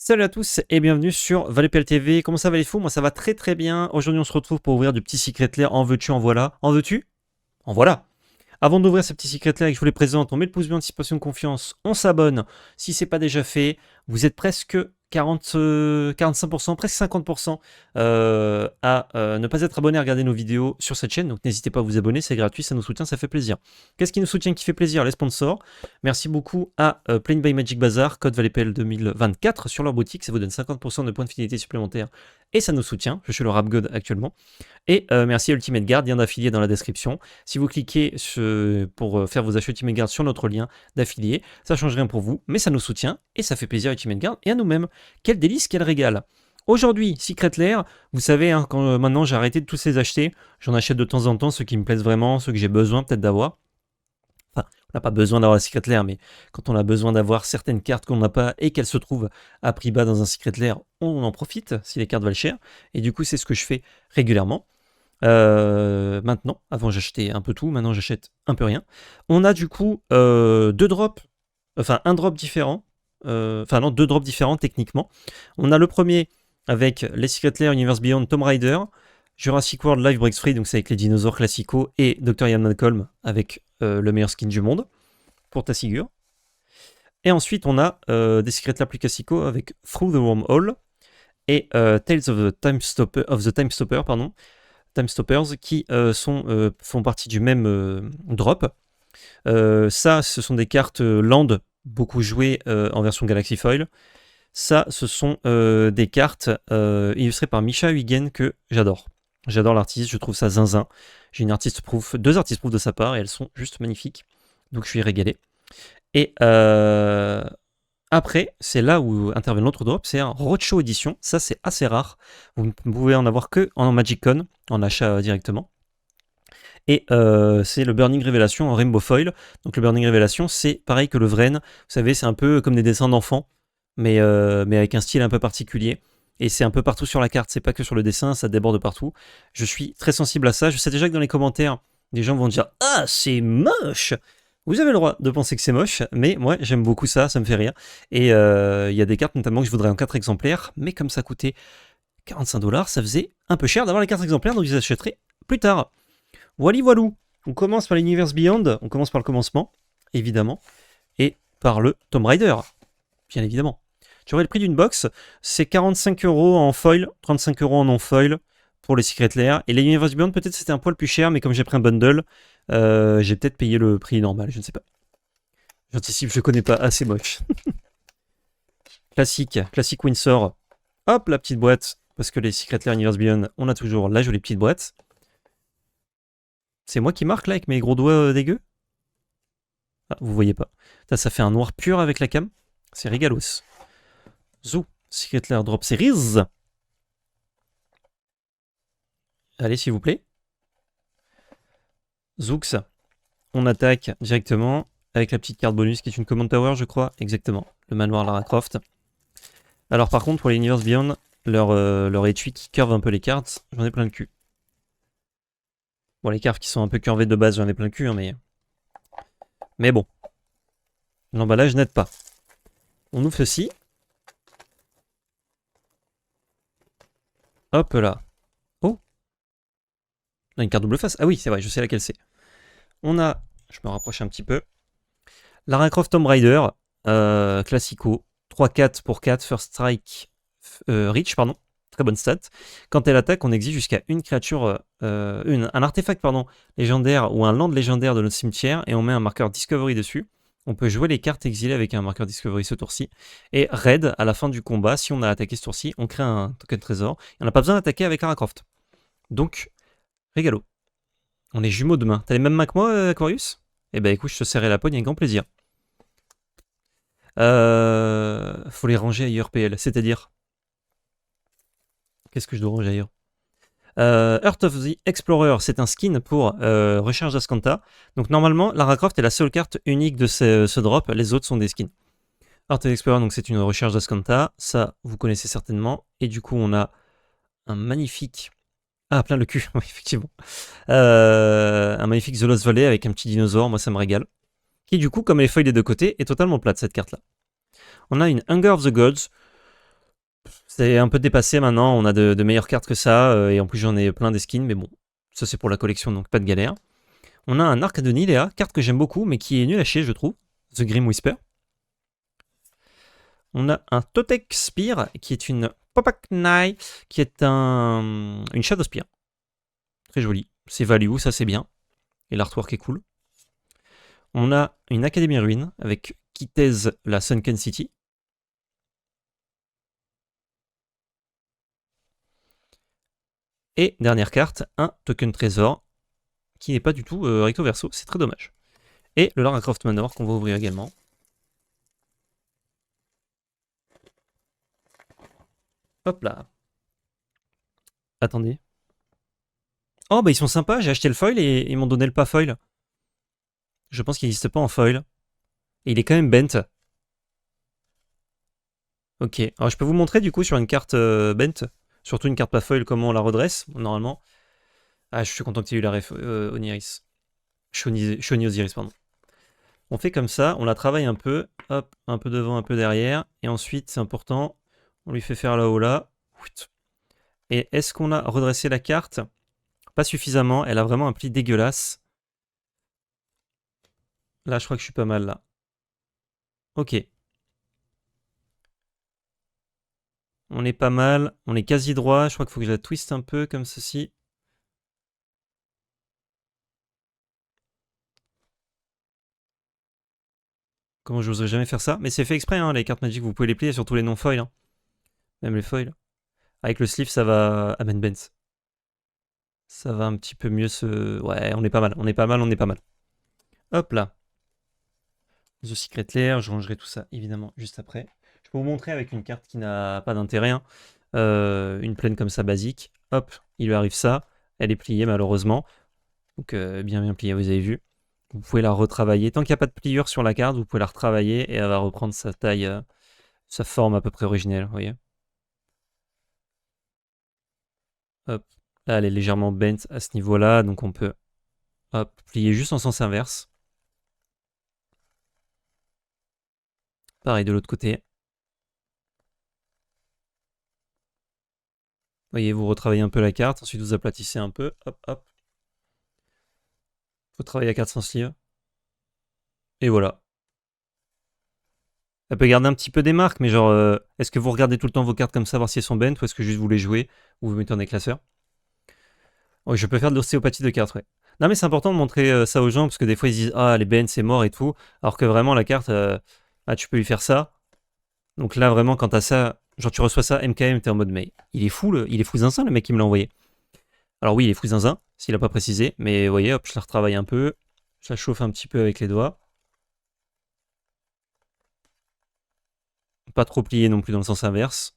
Salut à tous et bienvenue sur Valepel TV. Comment ça va les fous? Moi ça va très très bien. Aujourd'hui on se retrouve pour ouvrir du petit secret lair. En veux-tu, en voilà. En veux-tu? En voilà. Avant d'ouvrir ce petit secret lair et que je vous les présente, on met le pouce bleu, anticipation de confiance, on s'abonne. Si c'est pas déjà fait, vous êtes presque 45%, presque 50% à ne pas être abonné à regarder nos vidéos sur cette chaîne. Donc n'hésitez pas à vous abonner, c'est gratuit, ça nous soutient, ça fait plaisir. Qu'est-ce qui nous soutient, qui fait plaisir? Les sponsors. Merci beaucoup à Playing by Magic Bazaar, code ValepL 2024 sur leur boutique, ça vous donne 50% de points de fidélité supplémentaires et ça nous soutient. Je suis le Rap God actuellement. Et merci à Ultimate Guard, lien d'affilié dans la description. Si vous cliquez pour faire vos achats Ultimate Guard sur notre lien d'affilié, ça change rien pour vous, mais ça nous soutient et ça fait plaisir à Ultimate Guard et à nous-mêmes. Quel délice, quel régal! Aujourd'hui, Secret Lair, vous savez, hein, quand maintenant j'ai arrêté de tous les acheter, j'en achète de temps en temps ceux qui me plaisent vraiment, ceux que j'ai besoin peut-être d'avoir. Enfin, on n'a pas besoin d'avoir la Secret Lair, mais quand on a besoin d'avoir certaines cartes qu'on n'a pas et qu'elles se trouvent à prix bas dans un Secret Lair, on en profite si les cartes valent cher. Et du coup, c'est ce que je fais régulièrement. Maintenant, avant j'achetais un peu tout, maintenant j'achète un peu rien. On a du coup deux drops, enfin un drop différent, enfin non, deux drops différents techniquement. On a le premier avec les Secret Lair Universe Beyond Tomb Raider, Jurassic World Live Breaks Free, donc c'est avec les dinosaures classicaux, et Dr. Ian Malcolm avec le meilleur skin du monde pour ta figure. Et ensuite on a des Secret Lair plus classicaux avec Through the Wormhole et Tales of the Time Stopper, pardon. Time Stoppers qui font partie du même drop. Ça, ce sont des cartes Land, beaucoup jouées en version Galaxy Foil. Ça, ce sont des cartes illustrées par Misha Huygen que j'adore. J'adore l'artiste, je trouve ça zinzin. J'ai deux artistes proof de sa part et elles sont juste magnifiques. Donc je suis régalé. Et après, c'est là où intervient l'autre drop, c'est un Roadshow Edition. Ça, c'est assez rare. Vous ne pouvez en avoir que en Magic-Con, en achat directement. Et c'est le Burning Révélation en Rainbow Foil. Donc le Burning Révélation, c'est pareil que le Vren. Vous savez, c'est un peu comme des dessins d'enfants, mais avec un style un peu particulier. Et c'est un peu partout sur la carte, c'est pas que sur le dessin, ça déborde partout. Je suis très sensible à ça. Je sais déjà que dans les commentaires, des gens vont dire « Ah, c'est moche !» Vous avez le droit de penser que c'est moche, mais moi j'aime beaucoup ça, ça me fait rire. Et il y a des cartes notamment que je voudrais en 4 exemplaires, mais comme ça coûtait 45$, ça faisait un peu cher d'avoir les 4 exemplaires, donc je les achèterai plus tard. Voilou, on commence par l'Universe Beyond, on commence par le commencement, évidemment, et par le Tomb Raider, bien évidemment. Tu aurais le prix d'une box, c'est 45€ en foil, 35€ en non-foil pour les Secret Lair. Et les Universe Beyond, peut-être c'était un poil plus cher, mais comme j'ai pris un bundle, j'ai peut-être payé le prix normal, je ne sais pas. J'anticipe, je connais pas, assez moche. Classique Windsor. Hop, la petite boîte, parce que les Secret Lair Universe Beyond, on a toujours la jolie petite boîte. C'est moi qui marque là avec mes gros doigts dégueux? Ah, vous voyez pas. Ça fait un noir pur avec la cam. C'est régalos. Zou, Secret Lair Drop Series. Allez, s'il vous plaît. Zoux. On attaque directement avec la petite carte bonus qui est une Command Tower, je crois. Exactement. Le manoir Lara Croft. Alors, par contre, pour les Universe Beyond, leur étui qui curve un peu les cartes, j'en ai plein le cul. Bon, les cartes qui sont un peu curvées de base, j'en ai plein le cul, hein, mais bon. L'emballage n'aide pas. On ouvre ceci. Hop là. Oh. On a une carte double face. Ah oui, c'est vrai, je sais laquelle c'est. On a, je me rapproche un petit peu, Lara Croft Tomb Raider, classico, 3-4 pour 4, first strike, reach, pardon, très bonne stat. Quand elle attaque, on exige jusqu'à une créature, un artefact, pardon, légendaire ou un land légendaire de notre cimetière et on met un marqueur Discovery dessus. On peut jouer les cartes exilées avec un marqueur Discovery ce tour-ci. Et raid, à la fin du combat, si on a attaqué ce tour-ci, on crée un token trésor. Et on n'a pas besoin d'attaquer avec Lara Croft. Donc, régalo. On est jumeaux demain. T'as les mêmes mains que moi, Aquarius? Eh ben écoute, je te serrai la poigne avec grand plaisir. Faut les ranger ailleurs, PL. C'est-à-dire, qu'est-ce que je dois ranger ailleurs? Earth of the Explorer, c'est un skin pour Recharge d'Ascanta. Donc normalement, Lara Croft est la seule carte unique de ce drop. Les autres sont des skins. Earth of the Explorer, donc c'est une Recharge d'Ascanta. Ça, vous connaissez certainement. Et du coup, on a un magnifique... Ah, plein le cul, oui, effectivement. Un magnifique The Lost Valley avec un petit dinosaure, moi ça me régale. Qui du coup, comme les feuilles des deux côtés, est totalement plate cette carte-là. On a une Hunger of the Gods. C'est un peu dépassé maintenant, on a de meilleures cartes que ça, et en plus j'en ai plein des skins, mais bon, ça c'est pour la collection, donc pas de galère. On a un Arc de Nilea, carte que j'aime beaucoup, mais qui est nulle à chier, je trouve. The Grim Whisper. On a un Totek Spear, qui est une Popak Nai, qui est une Shadow Spear. Très joli. C'est value, ça c'est bien. Et l'artwork est cool. On a une Académie Ruine, avec Kitez la Sunken City. Et dernière carte, un Token Trésor, qui n'est pas du tout recto verso, c'est très dommage. Et le Lara Croft Manor, qu'on va ouvrir également. Hop là. Attendez. Oh bah ils sont sympas, j'ai acheté le foil et ils m'ont donné le pas foil. Je pense qu'il n'existe pas en foil. Et il est quand même bent. Ok, alors je peux vous montrer du coup sur une carte bent, surtout une carte pas foil, comment on la redresse, normalement. Ah, je suis content que tu aies eu la ref Oniris. Shoni Osiris, pardon. On fait comme ça, on la travaille un peu, hop, un peu devant, un peu derrière, et ensuite, c'est important, on lui fait faire là-haut là. Et est-ce qu'on a redressé la carte? Pas suffisamment, elle a vraiment un pli dégueulasse. Là, je crois que je suis pas mal, là. Ok. On est pas mal, on est quasi droit, je crois qu'il faut que je la twiste un peu, comme ceci. Comment j'oserais jamais faire ça? Mais c'est fait exprès, hein, les cartes Magic, vous pouvez les plier, surtout les non-foils. Hein. Même les foils. Avec le sleeve, ça va... Amen Benz. Ça va un petit peu mieux se... Ouais, on est pas mal, on est pas mal, on est pas mal. Hop là. The Secret Lair, je rangerai tout ça, évidemment, juste après. Je peux vous montrer avec une carte qui n'a pas d'intérêt. Hein. Une plaine comme ça, basique. Hop, il lui arrive ça. Elle est pliée, malheureusement. Donc, bien pliée, vous avez vu. Vous pouvez la retravailler. Tant qu'il n'y a pas de pliure sur la carte, vous pouvez la retravailler et elle va reprendre sa taille, sa forme à peu près originelle, vous voyez. Hop, là elle est légèrement bent à ce niveau-là, donc on peut hop, plier juste en sens inverse. Pareil de l'autre côté. Vous voyez, vous retravaillez un peu la carte, ensuite vous aplatissez un peu, hop, hop. Faut travailler la carte sans sleeve. Et voilà. Elle peut garder un petit peu des marques, mais genre, est-ce que vous regardez tout le temps vos cartes comme ça, voir si elles sont bent, ou est-ce que juste vous les jouez, ou vous mettez en déclasseur? Oui, je peux faire de l'ostéopathie de cartes, ouais. Non, mais c'est important de montrer ça aux gens, parce que des fois ils disent ah, les bent c'est mort et tout, alors que vraiment la carte, ah, tu peux lui faire ça. Donc là, vraiment, quand t'as ça, genre tu reçois ça, MKM, t'es en mode mais il est fou, il est fou zinzin le mec qui me l'a envoyé. Alors oui, il est fou zinzin, s'il a pas précisé, mais vous voyez, hop, je la retravaille un peu, je la chauffe un petit peu avec les doigts. Pas trop plié non plus dans le sens inverse.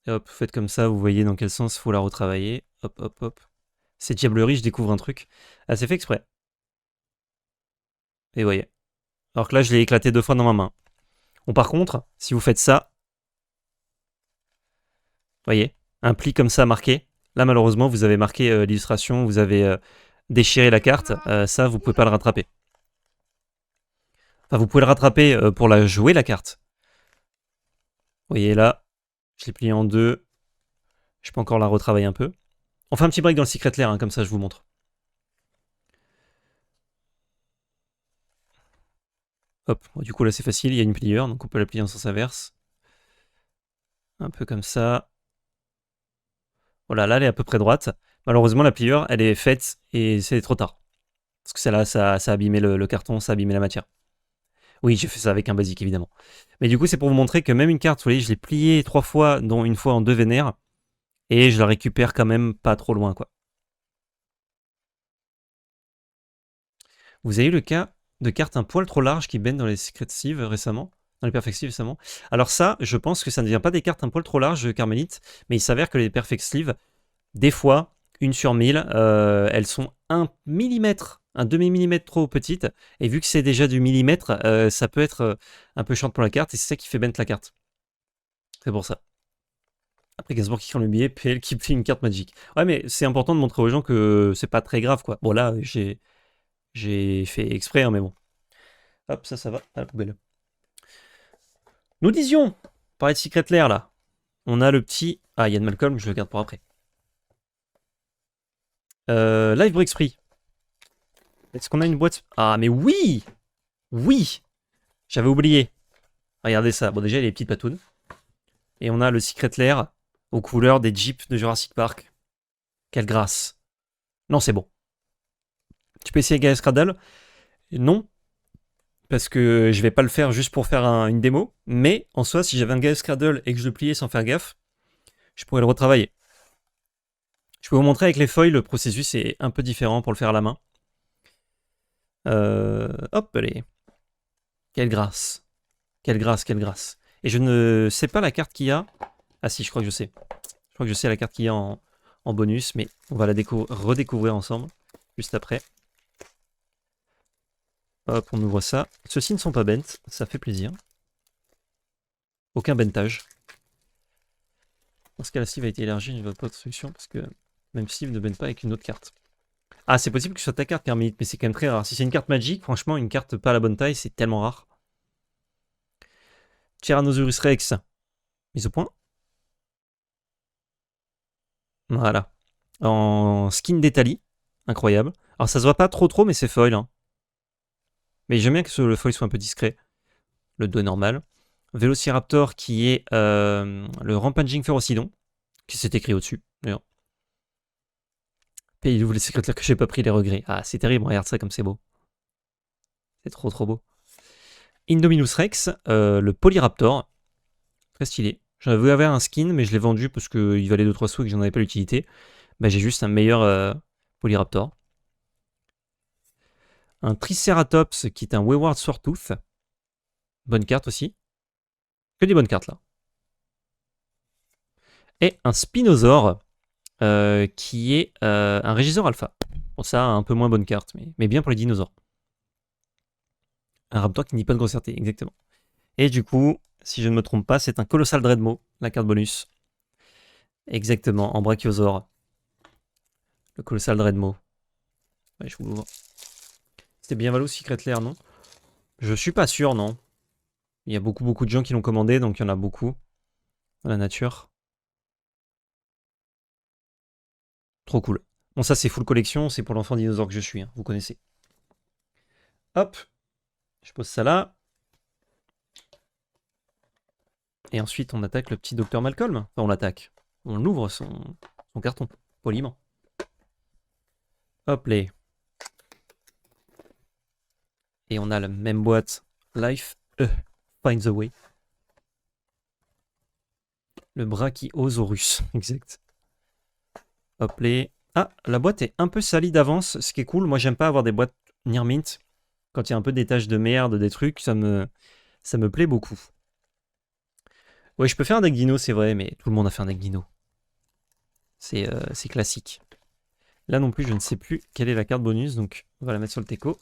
Et hop, faites comme ça, vous voyez dans quel sens il faut la retravailler. Hop, hop, hop. C'est diablerie, je découvre un truc. Ah, c'est fait exprès. Et vous voyez. Alors que là, je l'ai éclaté 2 fois dans ma main. Bon, par contre, si vous faites ça, vous voyez, un pli comme ça marqué. Là, malheureusement, vous avez marqué l'illustration, vous avez déchiré la carte. Ça, vous pouvez pas le rattraper. Enfin, vous pouvez le rattraper pour la jouer, la carte. Vous voyez là, je l'ai plié en 2. Je peux encore la retravailler un peu. On fait un petit break dans le Secret Lair, hein, comme ça je vous montre. Hop, du coup là c'est facile, il y a une pliure, donc on peut la plier en sens inverse. Un peu comme ça. Voilà, là elle est à peu près droite. Malheureusement la pliure, elle est faite et c'est trop tard. Parce que celle-là, ça a abîmé le carton, ça a abîmé la matière. Oui, j'ai fait ça avec un basique, évidemment. Mais du coup, c'est pour vous montrer que même une carte, vous voyez, je l'ai pliée 3 fois, dont une fois en 2 vénères, et je la récupère quand même pas trop loin, quoi. Vous avez eu le cas de cartes un poil trop larges qui baignent dans les Secret Sleeve récemment, dans les Perfect Sleeve récemment. Alors ça, je pense que ça ne vient pas des cartes un poil trop larges, Carmélite, mais il s'avère que les Perfect Sleeve, des fois, 1 sur 1000, elles sont 1 millimètre, un demi-millimètre trop petites, et vu que c'est déjà du millimètre, ça peut être un peu chiant pour la carte, et c'est ça qui fait bent la carte. C'est pour ça. Après Gainsbourg qui prend le billet, PL qui plie une carte Magic. Ouais, mais c'est important de montrer aux gens que c'est pas très grave, quoi. Bon, là, j'ai fait exprès, hein, mais bon. Hop, ça va à la poubelle. Nous disions, parler de Secret Lair là. On a le petit. Ah, Yann Malcolm, je le garde pour après. Live Break Free. Est-ce qu'on a une boîte? Ah, mais oui! Oui! J'avais oublié. Regardez ça. Bon, déjà, il y a les petites patounes. Et on a le Secret Lair aux couleurs des Jeeps de Jurassic Park. Quelle grâce. Non, c'est bon. Tu peux essayer Gaia Cradle? Non. Parce que je vais pas le faire juste pour faire une démo. Mais en soi, si j'avais un Gaia Cradle et que je le pliais sans faire gaffe, je pourrais le retravailler. Je peux vous montrer avec les foils, le processus est un peu différent pour le faire à la main. Hop, allez. Quelle grâce. Quelle grâce, quelle grâce. Et je ne sais pas la carte qu'il y a. Ah si, je crois que je sais. Je crois que je sais la carte qu'il y a en bonus, mais on va la redécouvrir ensemble, juste après. Hop, on ouvre ça. Ceux-ci ne sont pas bent, ça fait plaisir. Aucun bentage. Dans ce cas, la sleeve a été élargie, je ne vois pas de solution, parce que même sleeve ne bend pas avec une autre carte. Ah, c'est possible que ce soit ta carte, Kermit, mais c'est quand même très rare. Si c'est une carte magique, franchement, une carte pas à la bonne taille, c'est tellement rare. Tyrannosaurus Rex, mise au point. Voilà. En skin d'Italie, incroyable. Alors ça se voit pas trop, mais c'est foil. Hein. Mais j'aime bien que le foil soit un peu discret. Le dos est normal. Vélociraptor qui est le Rampaging Ferocidon, qui s'est écrit au-dessus, d'ailleurs. Pays où les secrétaires que j'ai pas pris les regrets. Ah, c'est terrible, regarde ça comme c'est beau. C'est trop beau. Indominus Rex, le Polyraptor. Très stylé. J'en avais avoir un skin, mais je l'ai vendu parce qu'il valait 2-3 sous et que j'en avais pas l'utilité. Bah, j'ai juste un meilleur Polyraptor. Un Triceratops qui est un Wayward Swortooth. Bonne carte aussi. Que des bonnes cartes là. Et un Spinosaur qui est un Régisor Alpha. Bon, ça, un peu moins bonne carte, mais bien pour les dinosaures. Un Raptor qui n'est pas de grossièreté, exactement. Et du coup, si je ne me trompe pas, c'est un Colossal Dreadmo, la carte bonus. Exactement, en Brachiosaur. Le Colossal Dreadmo. Ouais, je vous l'ouvre. C'était bien Valo Secret Lair, non? Je suis pas sûr, non. Il y a beaucoup de gens qui l'ont commandé, donc il y en a beaucoup dans la nature. Trop cool. Bon, ça, c'est full collection, c'est pour l'enfant dinosaure que je suis, hein, vous connaissez. Hop, je pose ça là. Et ensuite, on attaque le petit docteur Malcolm. Enfin, on l'attaque. On ouvre son carton, poliment. Hop, les. Et on a la même boîte. Life finds a way. Le Brachiosaurus, exact. Hop, les. Ah, la boîte est un peu salie d'avance, ce qui est cool. Moi, j'aime pas avoir des boîtes near mint. Quand il y a un peu des taches de merde, des trucs, ça me plaît beaucoup. Ouais, je peux faire un deck dino, c'est vrai, mais tout le monde a fait un deck dino. C'est classique. Là non plus, je ne sais plus quelle est la carte bonus, donc on va la mettre sur le teco.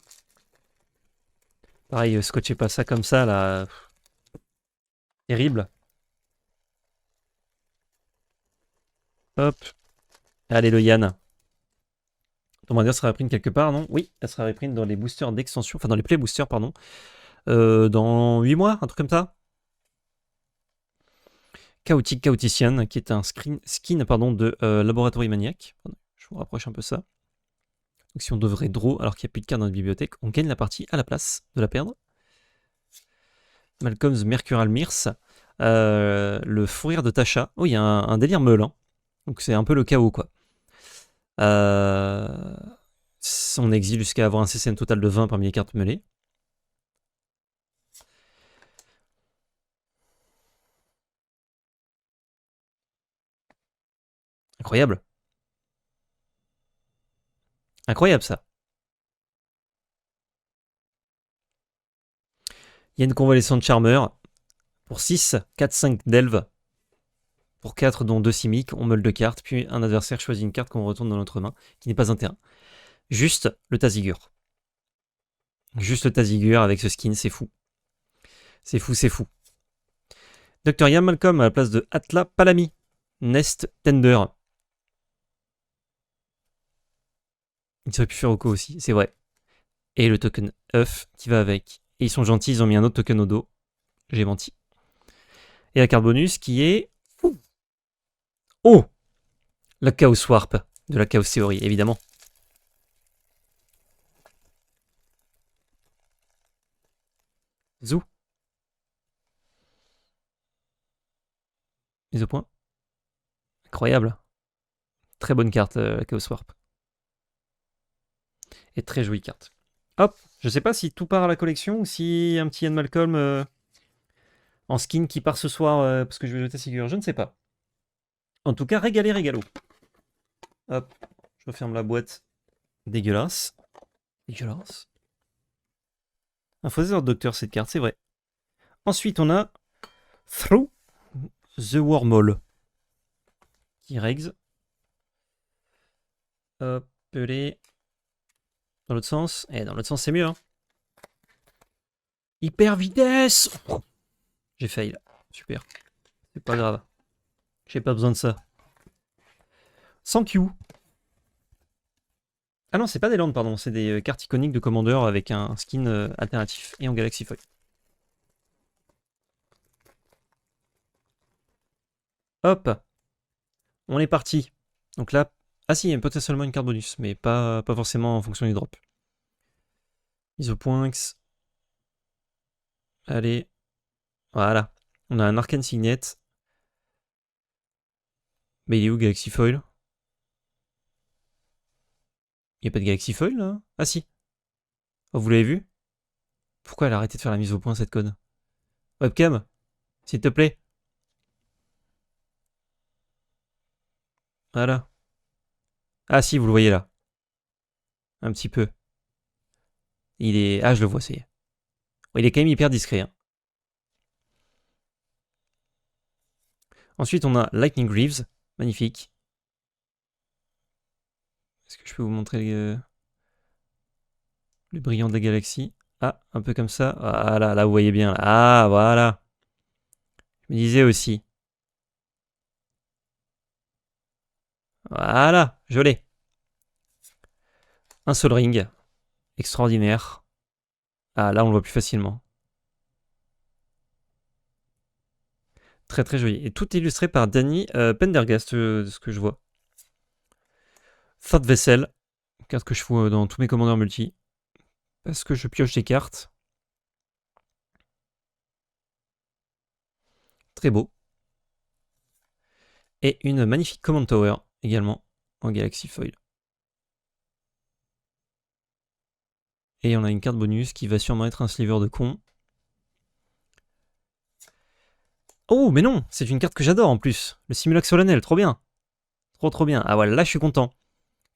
Pareil, scotchez pas ça comme ça, là. Terrible. Hop. Allez, le Yann. Ton modèle sera reprint quelque part, non? Oui, elle sera reprint dans les boosters d'extension, enfin dans les play boosters, pardon. Dans 8 mois, un truc comme ça. Chaotic Chaotician, qui est un skin de Laboratory Maniac. Je vous rapproche un peu ça. Donc si on devrait draw alors qu'il n'y a plus de cartes dans notre bibliothèque, on gagne la partie à la place de la perdre. Malcolm's Mercurial Mirce. Le fou rire de Tasha. Oh, il y a un délire meule. Hein. Donc c'est un peu le chaos, quoi. On exile jusqu'à avoir un CCN total de 20 parmi les cartes meulées. Incroyable. Incroyable, ça. Il y a une convalescente Charmer. Pour 6, 4, 5 d'Elve. Pour 4, dont 2 simiques, on meule 2 cartes, puis un adversaire choisit une carte qu'on retourne dans notre main, qui n'est pas un terrain. Juste le Tazigur. Juste le Tazigur avec ce skin, c'est fou. C'est fou, c'est fou. Dr. Ian Malcolm à la place de Atla Palami. Nest Tender. Il aurait pu faire Oko aussi, c'est vrai. Et le token œuf qui va avec. Et ils sont gentils, ils ont mis un autre token au dos. J'ai menti. Et la carte bonus qui est... Oh, la Chaos Warp de la Chaos Theory, évidemment. Zou. Mise au point. Incroyable. Très bonne carte, la Chaos Warp. Et très jolie carte. Hop, je sais pas si tout part à la collection ou si un petit Ian Malcolm en skin qui part ce soir parce que je vais jeter Sigurd, je ne sais pas. En tout cas, régalé, régalo. Hop, je referme la boîte. Dégueulasse. Dégueulasse. Un faux docteur cette carte, c'est vrai. Ensuite, on a Through the Wormhole. Qui regs. Hop, pelé. Dans l'autre sens. Et dans l'autre sens, c'est mieux. Hein. Hyper vitesse. J'ai fail. Super. C'est pas grave. J'ai pas besoin de ça. Sans Q. Ah non, c'est pas des landes, pardon. C'est des cartes iconiques de Commander avec un skin alternatif. Et en Galaxy Foil. Hop. On est parti. Donc là... Ah si, il y a peut-être seulement une carte bonus. Mais pas forcément en fonction du drop. Isopoinx. Allez. Voilà. On a un Arcane Signet. Mais il est où Galaxy Foil? Il n'y a pas de Galaxy Foil là? Ah si. Oh, vous l'avez vu? Pourquoi elle a arrêté de faire la mise au point cette conne? Webcam, s'il te plaît. Voilà. Ah si, vous le voyez là. Un petit peu. Il est... Ah, je le vois, ça y est. Il est quand même hyper discret. Hein. Ensuite, on a Lightning Greaves. Magnifique. Est-ce que je peux vous montrer le brillant de la galaxie? Ah, un peu comme ça. Voilà, là, vous voyez bien. Là. Ah, voilà. Je me disais aussi. Voilà, je l'ai. Un Sol Ring. Extraordinaire. Ah, là, on le voit plus facilement. Très très joli. Et tout illustré par Danny Pendergast, de ce que je vois. Third Vessel. Carte que je fous dans tous mes commandeurs multi. Parce que je pioche des cartes. Très beau. Et une magnifique Command Tower également en Galaxy Foil. Et on a une carte bonus qui va sûrement être un sliver de con. Oh, mais non, c'est une carte que j'adore en plus. Le Simulac Solennel, trop bien. Trop bien. Ah voilà, là je suis content.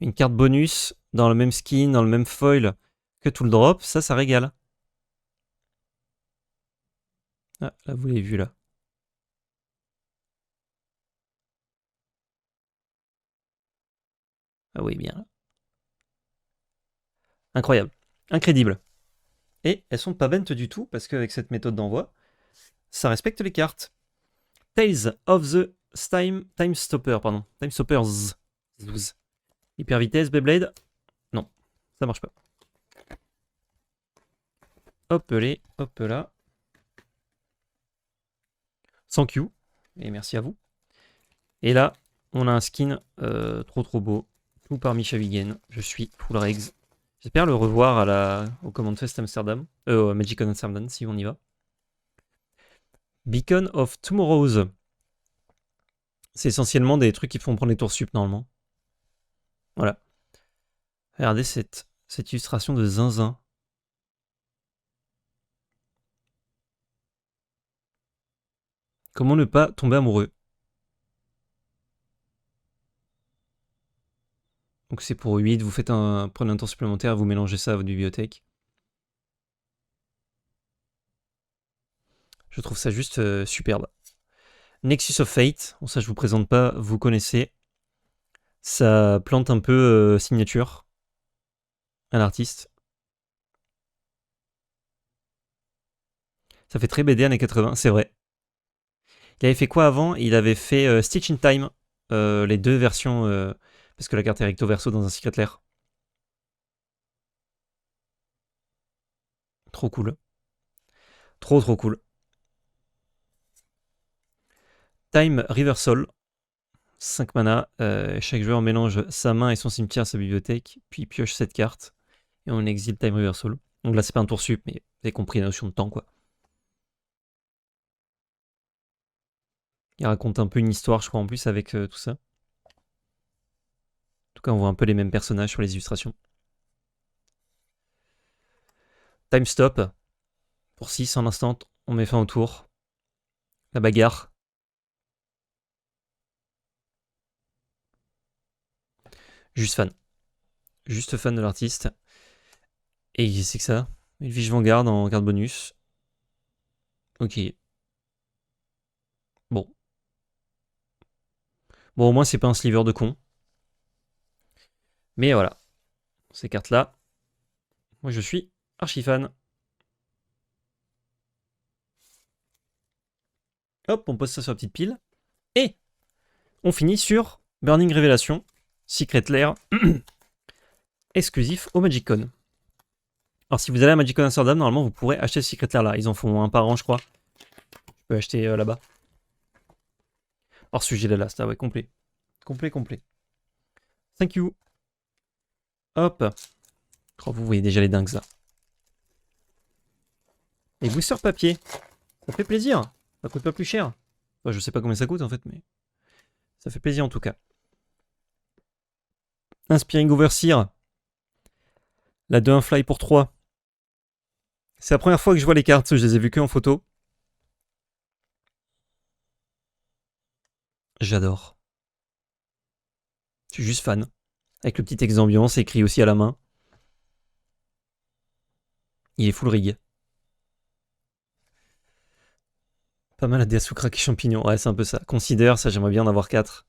Une carte bonus dans le même skin, dans le même foil que tout le drop, ça régale. Ah, là vous l'avez vu là. Ah oui, bien. Incroyable. Incrédible. Et elles sont pas bentes du tout, parce qu'avec cette méthode d'envoi, ça respecte les cartes. Tales of the Time Stopper, pardon. Time Stoppers. Hyper vitesse, Beyblade. Non, ça marche pas. Hop les, hop là. Sans Q. Et merci à vous. Et là, on a un skin trop beau. Tout par Misha Wigen. Je suis full regs. J'espère le revoir au Command Fest Amsterdam. Au Magic on Amsterdam, si on y va. Beacon of Tomorrows. C'est essentiellement des trucs qui font prendre les tours sup normalement. Voilà. Regardez cette illustration de zinzin. Comment ne pas tomber amoureux? Donc c'est pour 8, vous prenez un tour supplémentaire, vous mélangez ça à votre bibliothèque. Je trouve ça juste superbe. Nexus of Fate, bon ça je vous présente pas, vous connaissez. Ça plante un peu signature à l'artiste. Ça fait très BD années 80, c'est vrai. Il avait fait quoi avant? Il avait fait Stitch in Time, les deux versions, parce que la carte est recto verso dans un Secret Lair. Trop cool. Trop cool. Time Reversal. 5 mana. Chaque joueur mélange sa main et son cimetière à sa bibliothèque, puis pioche cette carte. Et on exile Time Reversal. Donc là, c'est pas un tour sup, mais vous avez compris la notion de temps, quoi. Il raconte un peu une histoire, je crois, en plus, avec tout ça. En tout cas, on voit un peu les mêmes personnages sur les illustrations. Time Stop. Pour 6 en instant, on met fin au tour. La bagarre. Juste fan. Juste fan de l'artiste. Et c'est que ça. Elvish Vanguard en carte bonus. Ok. Bon. Bon, au moins, c'est pas un sliver de con. Mais voilà. Ces cartes-là. Moi, je suis archi fan. Hop, on pose ça sur la petite pile. Et on finit sur Burning Révélation. Secret Lair. Exclusif au Magicon. Alors, si vous allez à Magicon Amsterdam, normalement, vous pourrez acheter ce Secret Lair là. Ils en font un par an, je crois. Je peux acheter là-bas. Hors sujet là, c'est ouais, complet. Complet. Thank you. Hop. Oh, vous voyez déjà les dingues là. Et booster papier. Ça fait plaisir. Ça coûte pas plus cher. Enfin, je sais pas combien ça coûte en fait, mais ça fait plaisir en tout cas. Inspiring Overseer. La 2-1 fly pour 3. C'est la première fois que je vois les cartes, je les ai vues que en photo. J'adore. Je suis juste fan. Avec le petit texte d'ambiance écrit aussi à la main. Il est full rig. Pas mal à Deasucra qui champignon. Ouais, c'est un peu ça. Considère, ça j'aimerais bien en avoir 4.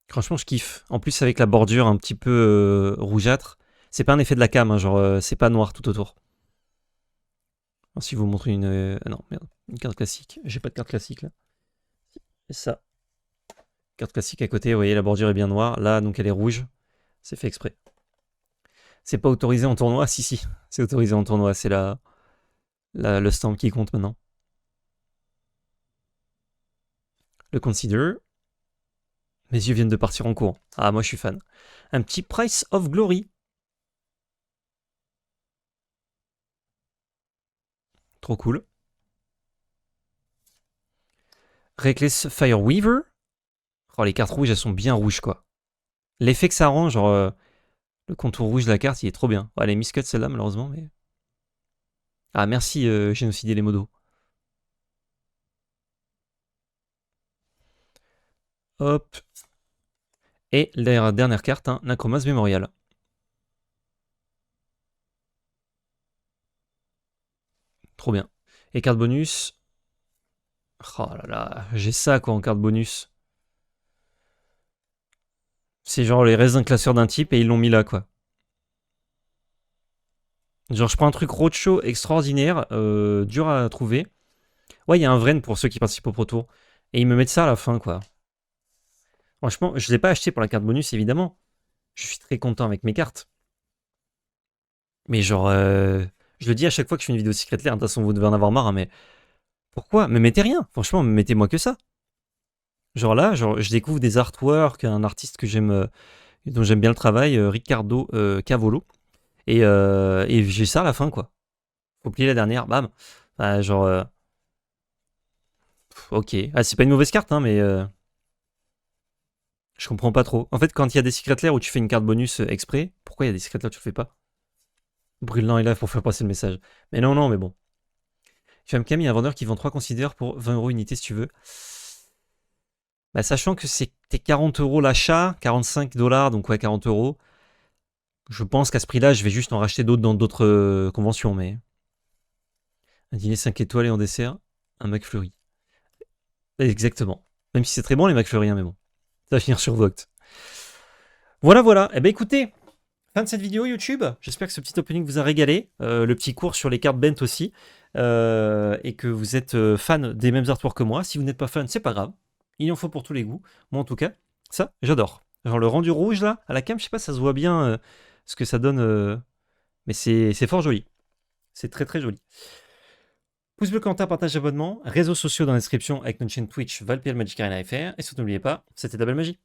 Franchement, je kiffe. En plus, avec la bordure un petit peu rougeâtre. C'est pas un effet de la cam, hein, genre c'est pas noir tout autour. Alors, si vous montrez une... non, merde. Une carte classique. J'ai pas de carte classique là. C'est ça. Carte classique à côté, vous voyez, la bordure est bien noire. Là, donc elle est rouge. C'est fait exprès. C'est pas autorisé en tournoi? Si. C'est autorisé en tournoi. C'est le stamp qui compte maintenant. Le Consider. Mes yeux viennent de partir en cours. Ah, moi je suis fan. Un petit Price of Glory. Trop cool. Reckless Fireweaver. Oh, les cartes rouges, elles sont bien rouges, quoi. L'effet que ça rend, genre... le contour rouge de la carte, il est trop bien. Ouais, elle est miscut celle-là, malheureusement, mais... Ah, merci, Génocider les modos. Hop. Et la dernière carte, hein, Necromas Memorial. Trop bien. Et carte bonus... Oh là là, j'ai ça, quoi, en carte bonus. C'est genre les raisins classeurs d'un type et ils l'ont mis là, quoi. Genre, je prends un truc roadshow extraordinaire, dur à trouver. Ouais, il y a un Vren pour ceux qui participent au Pro Tour. Et ils me mettent ça à la fin, quoi. Franchement, je ne l'ai pas acheté pour la carte bonus, évidemment. Je suis très content avec mes cartes. Mais genre, je le dis à chaque fois que je fais une vidéo Secret Lair. De toute façon, vous devez en avoir marre, hein, mais... Pourquoi? Me mettez rien. Franchement, mettez-moi que ça. Genre là, genre, je découvre des artworks, un artiste que j'aime, dont j'aime bien le travail, Riccardo Cavolo. Et j'ai ça à la fin, quoi. Faut plier la dernière, bam. Genre... ok. Ah, c'est pas une mauvaise carte, hein, mais... je comprends pas trop. En fait, quand il y a des Secret Lair où tu fais une carte bonus exprès, pourquoi il y a des Secret Lair où tu le fais pas? Brûlant est là pour faire passer le message. Mais non, mais bon. Camille, un vendeur qui vend 3 considères pour 20 € unité si tu veux. Bah, sachant que c'était 40 € l'achat, 45 $, donc ouais, 40 €. Je pense qu'à ce prix-là, je vais juste en racheter d'autres dans d'autres conventions, mais... Un dîner 5 étoiles et en dessert, un McFlurry. Exactement. Même si c'est très bon les McFlurry, hein, mais bon. Ça va finir sur Vogt. Voilà. Eh ben écoutez, fin de cette vidéo YouTube. J'espère que ce petit opening vous a régalé. Le petit cours sur les cartes Bent aussi. Et que vous êtes fan des mêmes artworks que moi. Si vous n'êtes pas fan, c'est pas grave. Il en faut pour tous les goûts. Moi en tout cas, ça, j'adore. Genre le rendu rouge là, à la cam, je sais pas, ça se voit bien ce que ça donne. Mais c'est fort joli. C'est très très joli. Pouce bleu, commentaire, partage, abonnement, réseaux sociaux dans la description avec notre chaîne Twitch Valpl Magic Arena FR. Et surtout n'oubliez pas, c'était Double Magie.